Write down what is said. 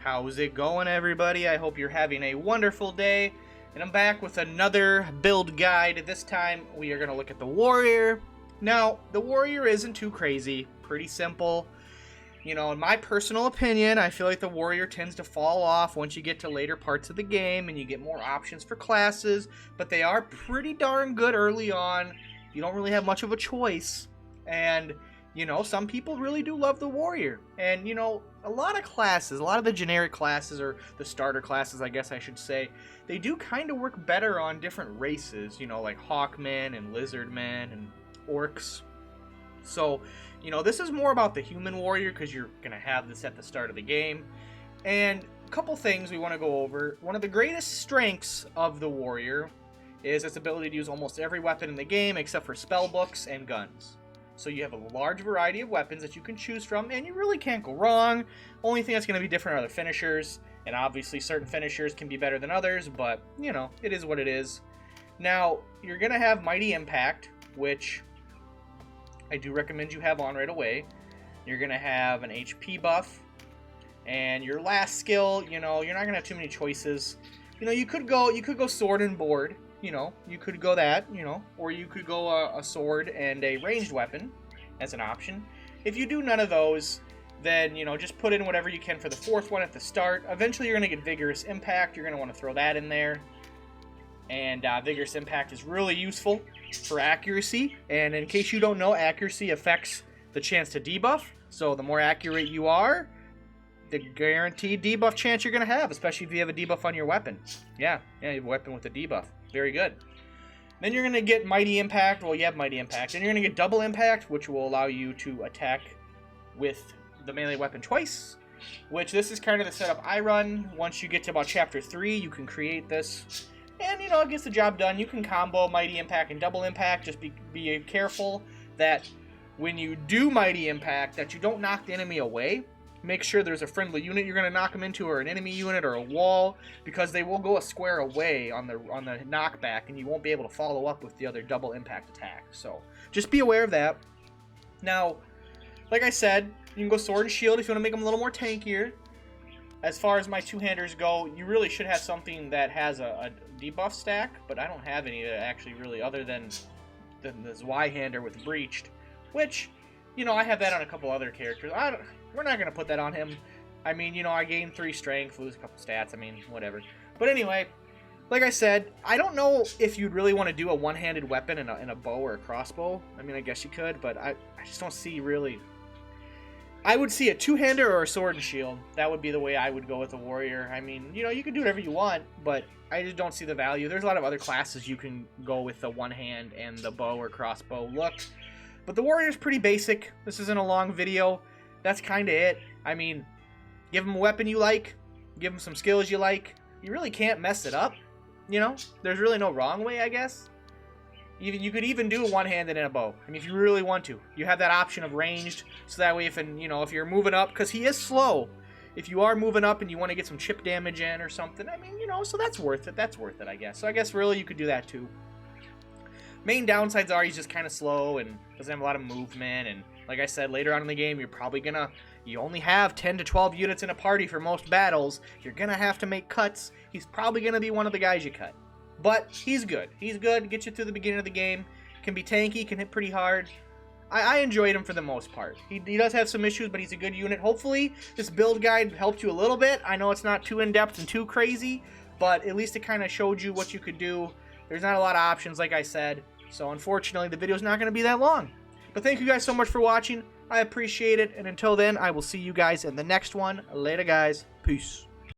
How's it going, everybody? I hope you're having a wonderful day. And I'm back with another build guide. This time we are going to look at the warrior. Now, the warrior isn't too crazy. Pretty simple. You know, in my personal opinion, I feel like the warrior tends to fall off once you get to later parts of the game and you get more options for classes. But they are pretty darn good early on. You don't really have much of a choice. And, you know, some people really do love the warrior. And, you know, a lot of classes, a lot of the generic classes, or the starter classes, I guess I should say, they do kind of work better on different races, you know, like Hawkmen and Lizardmen and Orcs. So, you know, this is more about the human warrior because you're going to have this at the start of the game. And a couple things we want to go over. One of the greatest strengths of the warrior is its ability to use almost every weapon in the game except for spell books and guns. So you have a large variety of weapons that you can choose from, and you really can't go wrong. Only thing that's going to be different are the finishers, and obviously certain finishers can be better than others, but, you know, it is what it is. Now, you're going to have Mighty Impact, which I do recommend you have on right away. You're going to have an HP buff, and your last skill, you know, you're not going to have too many choices. You know, you could go sword and board. You know, you could go that, you know, or you could go a sword and a ranged weapon as an option. If you do none of those, then, you know, just put in whatever you can for the fourth one at the start. Eventually, you're going to get Vigorous Impact. You're going to want to throw that in there. And Vigorous Impact is really useful for accuracy. And in case you don't know, accuracy affects the chance to debuff. So the more accurate you are, the guaranteed debuff chance you're going to have, especially if you have a debuff on your weapon. Yeah, you have a weapon with a debuff. Very good. Then you're going to get Mighty Impact. Well, you have Mighty Impact. Then you're going to get Double Impact, which will allow you to attack with the melee weapon twice, which this is kind of the setup I run. Once you get to about Chapter 3, you can create this. And, you know, it gets the job done. You can combo Mighty Impact and Double Impact. Just be careful that when you do Mighty Impact, that you don't knock the enemy away. Make sure there's a friendly unit you're going to knock them into, or an enemy unit, or a wall, because they will go a square away on the knockback, and you won't be able to follow up with the other double impact attack. So just be aware of that. Now, like I said, you can go sword and shield if you want to make them a little more tankier. As far as my two-handers go, you really should have something that has a debuff stack, but I don't have any actually really other than this Y-hander with breached, which, you know, I have that on a couple other characters. We're not going to put that on him. I mean, you know, I gain 3 strength, lose a couple stats. I mean, whatever. But anyway, like I said, I don't know if you'd really want to do a one-handed weapon in a bow or a crossbow. I mean, I guess you could, but I just don't see really... I would see a two-hander or a sword and shield. That would be the way I would go with a warrior. I mean, you know, you can do whatever you want, but I just don't see the value. There's a lot of other classes you can go with the one hand and the bow or crossbow look. But the warrior's pretty basic. This isn't a long video. That's kind of it. I mean, give him a weapon you like. Give him some skills you like. You really can't mess it up. You know, there's really no wrong way, I guess. You could even do a one-handed and a bow. I mean, if you really want to. You have that option of ranged, so that way if you're moving up, because he is slow. If you are moving up and you want to get some chip damage in or something, I mean, you know, so that's worth it. That's worth it, I guess. So I guess really you could do that too. Main downsides are he's just kind of slow and doesn't have a lot of movement, and like I said, later on in the game, you only have 10 to 12 units in a party for most battles. You're gonna have to make cuts. He's probably gonna be one of the guys you cut. But he's good. He's good, get you through the beginning of the game. Can be tanky, can hit pretty hard. I enjoyed him for the most part. He does have some issues, but he's a good unit. Hopefully, this build guide helped you a little bit. I know it's not too in-depth and too crazy, but at least it kind of showed you what you could do. There's not a lot of options, like I said. So unfortunately, the video's not going to be that long. But thank you guys so much for watching. I appreciate it. And until then, I will see you guys in the next one. Later, guys. Peace.